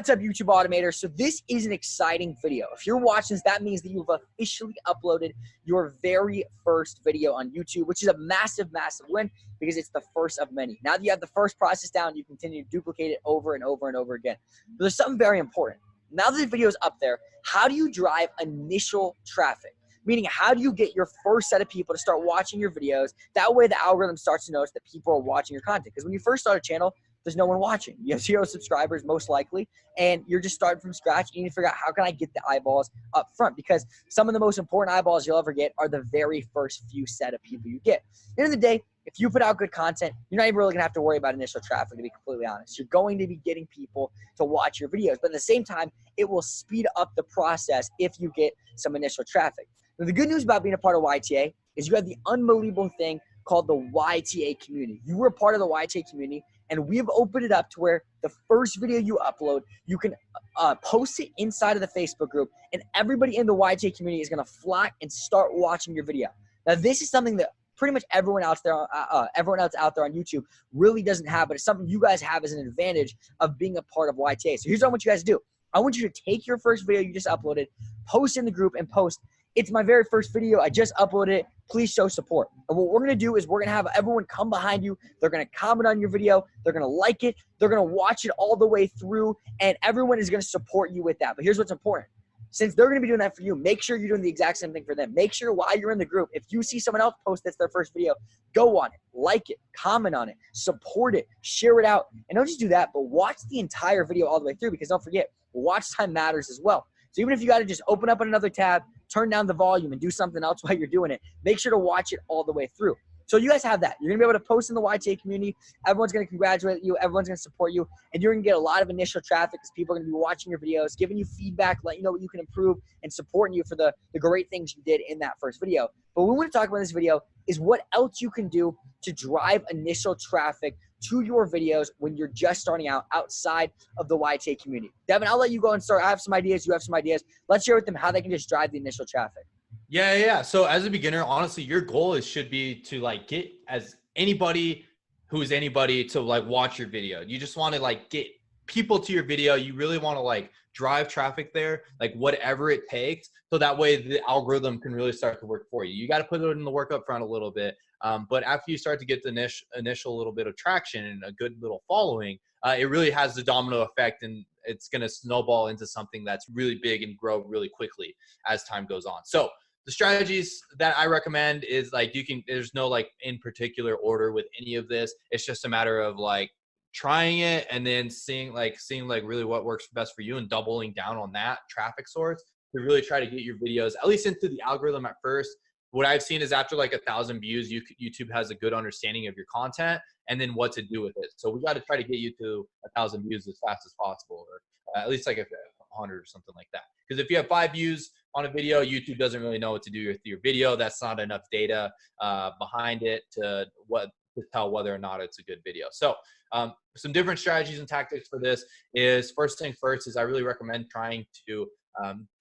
What's up, YouTube Automators? So this is an exciting video. If you're watching this, that means that you've officially uploaded your very first video on YouTube, which is a massive, massive win because it's the first of many. Now that you have the first process down, you continue to duplicate it over and over and over again. But there's something very important. Now that the video is up there, how do you drive initial traffic? Meaning, how do you get your first set of people to start watching your videos? That way the algorithm starts to notice that people are watching your content. Because when you first start a channel, there's no one watching. You have 0 subscribers most likely, and you're just starting from scratch. You need to figure out, how can I get the eyeballs up front? Because some of the most important eyeballs you'll ever get are the very first few set of people you get. At the end of the day, if you put out good content, you're not even really gonna have to worry about initial traffic, to be completely honest. You're going to be getting people to watch your videos, but at the same time, it will speed up the process if you get some initial traffic. Now, the good news about being a part of YTA is you have the unbelievable thing called the YTA community. You were a part of the YTA community, and we've opened it up to where the first video you upload, you can post it inside of the Facebook group, and everybody in the YTA community is gonna flock and start watching your video. Now, this is something that pretty much everyone else out there on YouTube really doesn't have, but it's something you guys have as an advantage of being a part of YTA. So here's what I want you guys to do. I want you to take your first video you just uploaded, post in the group, and post, "It's my very first video. I just uploaded it. Please show support." And what we're going to do is we're going to have everyone come behind you. They're going to comment on your video. They're going to like it. They're going to watch it all the way through, and everyone is going to support you with that. But here's what's important. Since they're going to be doing that for you, make sure you're doing the exact same thing for them. Make sure while you're in the group, if you see someone else post that's their first video, go on it, like it, comment on it, support it, share it out. And don't just do that, but watch the entire video all the way through, because don't forget, watch time matters as well. So even if you got to just open up another tab, turn down the volume, and do something else while you're doing it, make sure to watch it all the way through. So you guys have that. You're going to be able to post in the YTA community. Everyone's going to congratulate you. Everyone's going to support you. And you're going to get a lot of initial traffic because people are going to be watching your videos, giving you feedback, letting you know what you can improve, and supporting you for the great things you did in that first video. But what we want to talk about in this video is what else you can do to drive initial traffic to your videos when you're just starting out outside of the YTA community. Devin, I'll let you go and start. I have some ideas. You have some ideas. Let's share with them how they can just drive the initial traffic. Yeah. So as a beginner, honestly, your goal should be to like get as anybody who's anybody to like watch your video. You just want to like get people to your video. You really want to like drive traffic there, like whatever it takes. So that way the algorithm can really start to work for you. You got to put it in the work up front a little bit. But after you start to get the initial little bit of traction and a good little following, it really has the domino effect, and it's going to snowball into something that's really big and grow really quickly as time goes on. So the strategies that I recommend is like, there's no like in particular order with any of this. It's just a matter of like trying it and then seeing really what works best for you and doubling down on that traffic source to really try to get your videos at least into the algorithm at first. What I've seen is after like 1,000 views, YouTube has a good understanding of your content and then what to do with it. So we got to try to get you to 1,000 views as fast as possible, or at least like 100 or something like that. Because if you have 5 views on a video, YouTube doesn't really know what to do with your video. That's not enough data behind it to tell whether or not it's a good video. So some different strategies and tactics for this is, first thing first is I really recommend trying to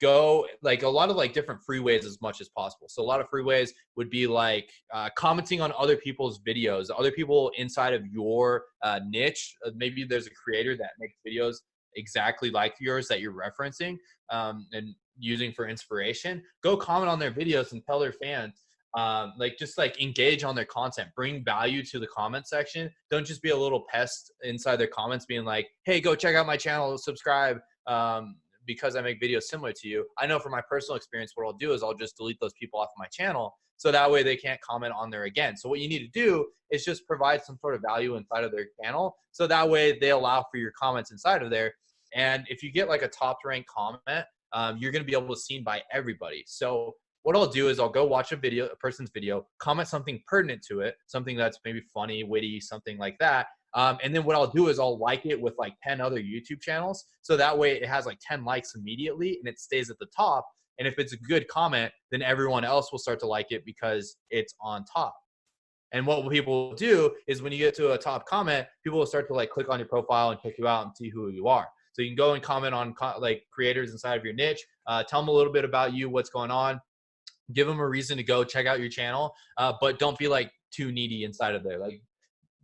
go like a lot of like different free ways as much as possible. So a lot of free ways would be like commenting on other people's videos, other people inside of your niche. Maybe there's a creator that makes videos exactly like yours that you're referencing and using for inspiration. Go comment on their videos and tell their fans, just engage on their content, bring value to the comment section. Don't just be a little pest inside their comments being like, "Hey, go check out my channel, subscribe because I make videos similar to you." I know from my personal experience, what I'll do is I'll just delete those people off of my channel so that way they can't comment on there again. So what you need to do is just provide some sort of value inside of their channel so that way they allow for your comments inside of there. And if you get like a top ranked comment, you're going to be able to be seen by everybody. So what I'll do is I'll go watch a person's video, comment something pertinent to it, something that's maybe funny, witty, something like that. And then what I'll do is I'll like it with like 10 other YouTube channels. So that way it has like 10 likes immediately and it stays at the top. And if it's a good comment, then everyone else will start to like it because it's on top. And what people will do is when you get to a top comment, people will start to like click on your profile and check you out and see who you are. So you can go and comment on like creators inside of your niche, tell them a little bit about you, what's going on, give them a reason to go check out your channel, but don't be like too needy inside of there. Like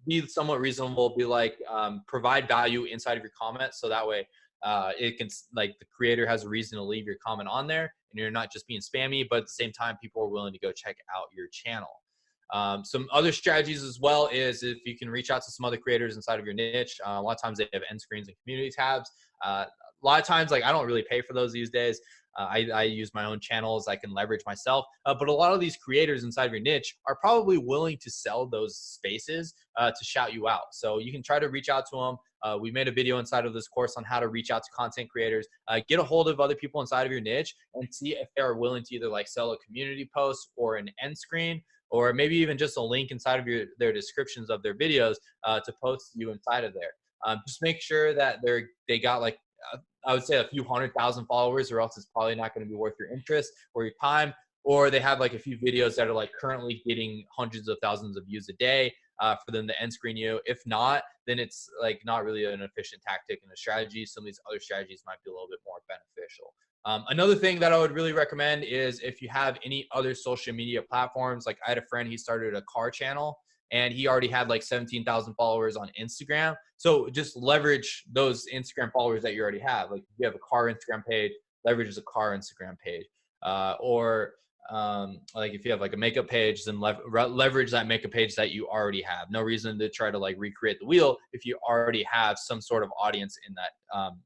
be somewhat reasonable, be like, provide value inside of your comments. So that way it can, like, the creator has a reason to leave your comment on there, and you're not just being spammy, but at the same time, people are willing to go check out your channel. Some other strategies as well is if you can reach out to some other creators inside of your niche. A lot of times they have end screens and community tabs. A lot of times, like, I don't really pay for those these days. I use my own channels. I can leverage myself. But a lot of these creators inside of your niche are probably willing to sell those spaces to shout you out. So you can try to reach out to them. We made a video inside of this course on how to reach out to content creators, get a hold of other people inside of your niche and see if they're willing to either like sell a community post or an end screen, or maybe even just a link inside of their descriptions of their videos to post you inside of there. Just make sure that they got like, I would say a few 100,000 followers, or else it's probably not going to be worth your interest or your time. Or they have like a few videos that are like currently getting hundreds of thousands of views a day for them to end screen you. If not, then it's like not really an efficient tactic and a strategy. Some of these other strategies might be a little bit more beneficial. Another thing that I would really recommend is if you have any other social media platforms. Like I had a friend, he started a car channel and he already had like 17,000 followers on Instagram. So just leverage those Instagram followers that you already have. Like if you have a car Instagram page, leverage a car Instagram page. Like if you have like a makeup page, then leverage that makeup page that you already have. No reason to try to like recreate the wheel if you already have some sort of audience in that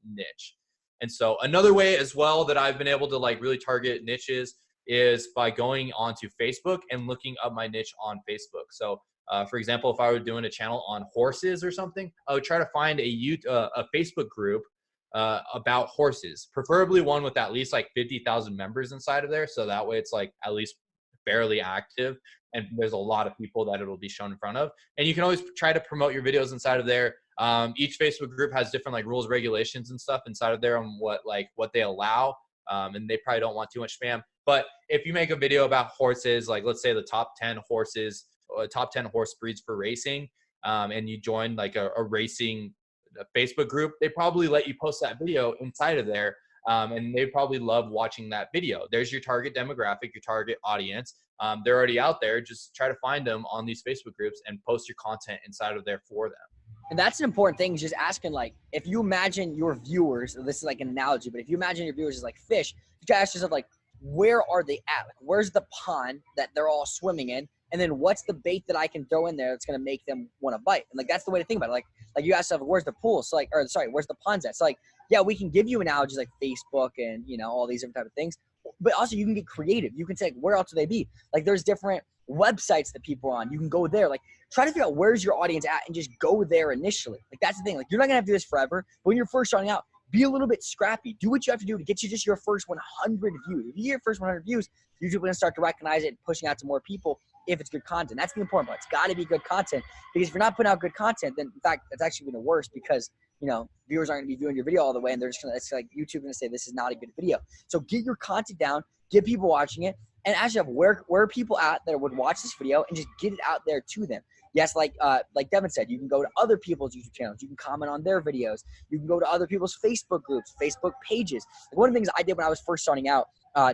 niche. And so another way as well that I've been able to like really target niches is by going onto Facebook and looking up my niche on Facebook. So for example, if I were doing a channel on horses or something, I would try to find a Facebook group about horses, preferably one with at least like 50,000 members inside of there. So that way it's like at least fairly active and there's a lot of people that it'll be shown in front of. And you can always try to promote your videos inside of there. Each Facebook group has different like rules, regulations and stuff inside of there on what they allow. And they probably don't want too much spam. But if you make a video about horses, like let's say the top 10 horses, top 10 horse breeds for racing, and you join like a racing Facebook group, they probably let you post that video inside of there. And they probably love watching that video. There's your target demographic, your target audience. They're already out there. Just try to find them on these Facebook groups and post your content inside of there for them. And that's an important thing, just asking, like, if you imagine your viewers, this is like an analogy, but if you imagine your viewers as like fish, you gotta ask yourself, like, where are they at? Like, where's the pond that they're all swimming in? And then what's the bait that I can throw in there that's going to make them want to bite? And like, that's the way to think about it. Like you ask yourself, where's the pool? So like, or sorry, where's the ponds at? So like, yeah, we can give you analogies like Facebook and, you know, all these different type of things, but also you can get creative. You can say, like, where else will they be? Like there's different websites that people are on. You can go there, like try to figure out where's your audience at and just go there initially. Like that's the thing. Like you're not gonna have to do this forever, but when you're first starting out, be a little bit scrappy. Do what you have to do to get you just your first 100 views. If you get your first 100 views, YouTube is going to start to recognize it and pushing out to more people if it's good content. That's the important part. It's got to be good content, because if you're not putting out good content, then in fact, that's actually going to worse, because, you know, viewers aren't going to be viewing your video all the way, and they're just going to, it's like YouTube going to say this is not a good video. So get your content down, get people watching it, and ask yourself, where are people at that would watch this video, and just get it out there to them. Yes, like Devin said, you can go to other people's YouTube channels. You can comment on their videos. You can go to other people's Facebook groups, Facebook pages. Like one of the things I did when I was first starting out,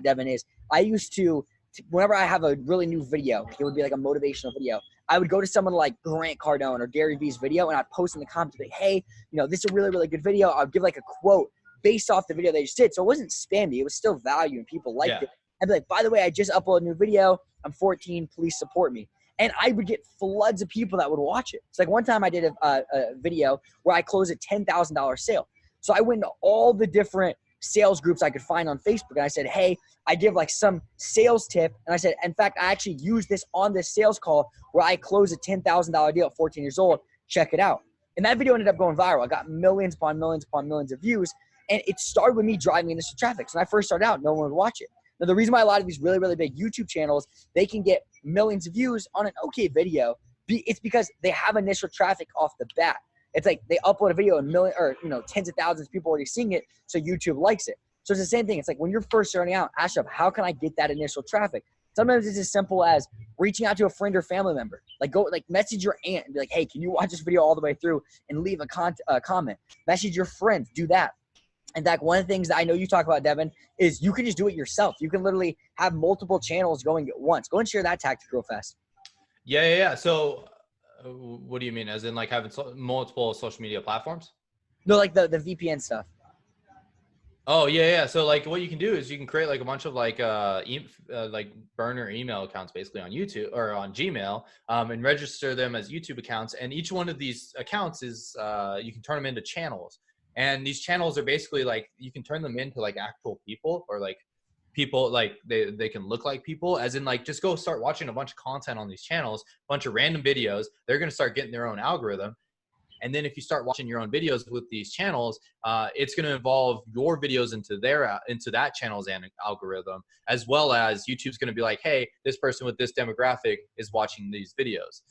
Devin, is I used to, whenever I have a really new video, it would be like a motivational video, I would go to someone like Grant Cardone or Gary Vee's video, and I'd post in the comments, like, hey, you know, this is a really, really good video. I'd give like a quote based off the video they just did. So it wasn't spammy. It was still value, and people liked it. I'd be like, by the way, I just uploaded a new video. I'm 14. Please support me. And I would get floods of people that would watch it. It's like one time I did a video where I closed a $10,000 sale. So I went to all the different sales groups I could find on Facebook, and I said, hey, I give like some sales tip. And I said, in fact, I actually used this on this sales call where I closed a $10,000 deal at 14 years old. Check it out. And that video ended up going viral. I got millions upon millions upon millions of views. And it started with me driving initial traffic. So when I first started out, no one would watch it. Now, the reason why a lot of these really, really big YouTube channels, they can get millions of views on an okay video, it's because they have initial traffic off the bat. It's like they upload a video and tens of thousands of people already seeing it, so YouTube likes it. So it's the same thing. It's like when you're first starting out, ask yourself, how can I get that initial traffic? Sometimes it's as simple as reaching out to a friend or family member. Like go message your aunt and be like, hey, can you watch this video all the way through and leave a comment? Message your friends, do that. In fact, one of the things that I know you talk about, Devin, is you can just do it yourself. You can literally have multiple channels going at once. Go and share that tactic real fast. Yeah. So what do you mean? As in like having multiple social media platforms? No, like the VPN stuff. Oh yeah, yeah. So like what you can do is you can create like a bunch of like like burner email accounts basically on YouTube or on Gmail, and register them as YouTube accounts. And each one of these accounts is you can turn them into channels. And these channels are basically like you can turn them into like actual people, or like people like they can look like people, as in like just go start watching a bunch of content on these channels, a bunch of random videos. They're going to start getting their own algorithm. And then if you start watching your own videos with these channels, it's going to involve your videos into into that channel's algorithm, as well as YouTube's going to be like, hey, this person with this demographic is watching these videos.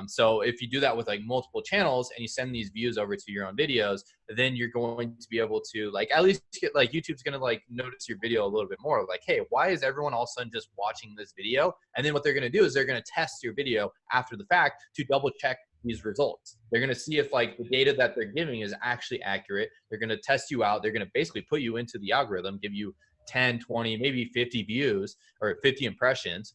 So if you do that with like multiple channels and you send these views over to your own videos, then you're going to be able to like at least get like YouTube's going to like notice your video a little bit more. Like, hey, why is everyone all of a sudden just watching this video? And then what they're going to do is they're going to test your video after the fact to double check these results. They're going to see if like the data that they're giving is actually accurate. They're going to test you out. They're going to basically put you into the algorithm, give you 10, 20, maybe 50 views or 50 impressions.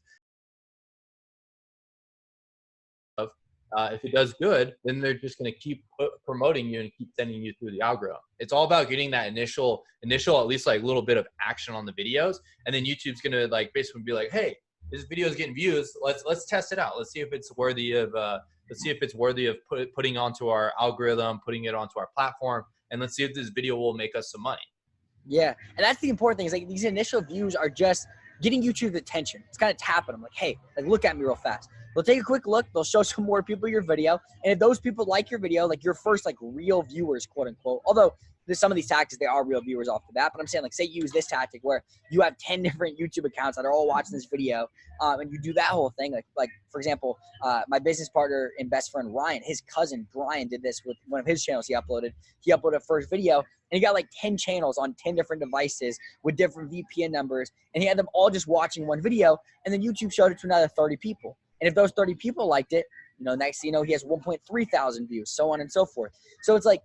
If it does good, then they're just going to keep promoting you and keep sending you through the algorithm. It's all about getting that initial, at least like little bit of action on the videos. And then YouTube's going to like basically be like, hey, this video is getting views. Let's test it out. Let's see if it's worthy of, putting onto our algorithm, putting it onto our platform. And let's see if this video will make us some money. Yeah, and that's the important thing is like these initial views are just getting YouTube's attention. It's kind of tapping them like, hey, like look at me real fast. They'll take a quick look. They'll show some more people your video. And if those people like your video, like your first like real viewers, quote unquote, although there's some of these tactics, they are real viewers off the bat, but I'm saying like say you use this tactic where you have 10 different YouTube accounts that are all watching this video, and you do that whole thing. Like for example, my business partner and best friend Ryan, his cousin Brian did this with one of his channels he uploaded. He uploaded a first video and he got like 10 channels on 10 different devices with different VPN numbers. And he had them all just watching one video. And then YouTube showed it to another 30 people. And if those 30 people liked it, you know, next thing you know, he has 1.3 thousand views, so on and so forth. So it's like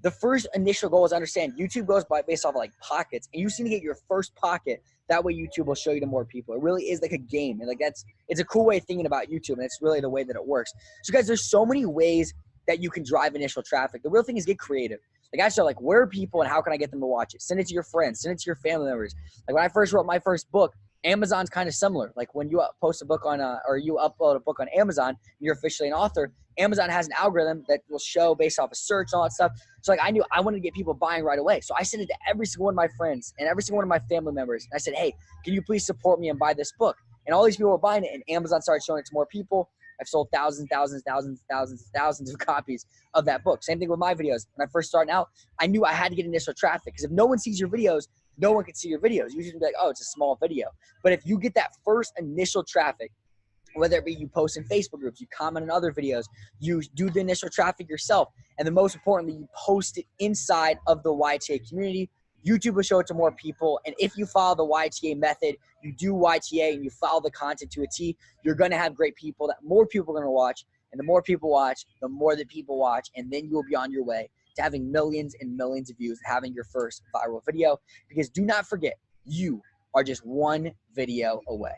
the first initial goal is understand YouTube goes based off of like pockets. And you just need to get your first pocket. That way YouTube will show you to more people. It really is like a game. And like it's a cool way of thinking about YouTube. And it's really the way that it works. So guys, there's so many ways that you can drive initial traffic. The real thing is get creative. Like I said, like where are people and how can I get them to watch it? Send it to your friends, send it to your family members. Like when I first wrote my first book, Amazon's kind of similar. Like when you post a book on or you upload a book on Amazon, and you're officially an author, Amazon has an algorithm that will show based off of search and all that stuff. So like I knew I wanted to get people buying right away. So I sent it to every single one of my friends and every single one of my family members. And I said, hey, can you please support me and buy this book? And all these people were buying it and Amazon started showing it to more people. I've sold thousands of copies of that book. Same thing with my videos. When I first started out, I knew I had to get initial traffic because if no one sees your videos, no one can see your videos. You should be like, oh, it's a small video. But if you get that first initial traffic, whether it be you post in Facebook groups, you comment on other videos, you do the initial traffic yourself, and then most importantly, you post it inside of the YTA community, YouTube will show it to more people. And if you follow the YTA method, you do YTA and you follow the content to a T, you're going to have great people that more people are going to watch. And the more people watch, the more that people watch. And then you will be on your way to having millions and millions of views, having your first viral video. Because do not forget, you are just one video away.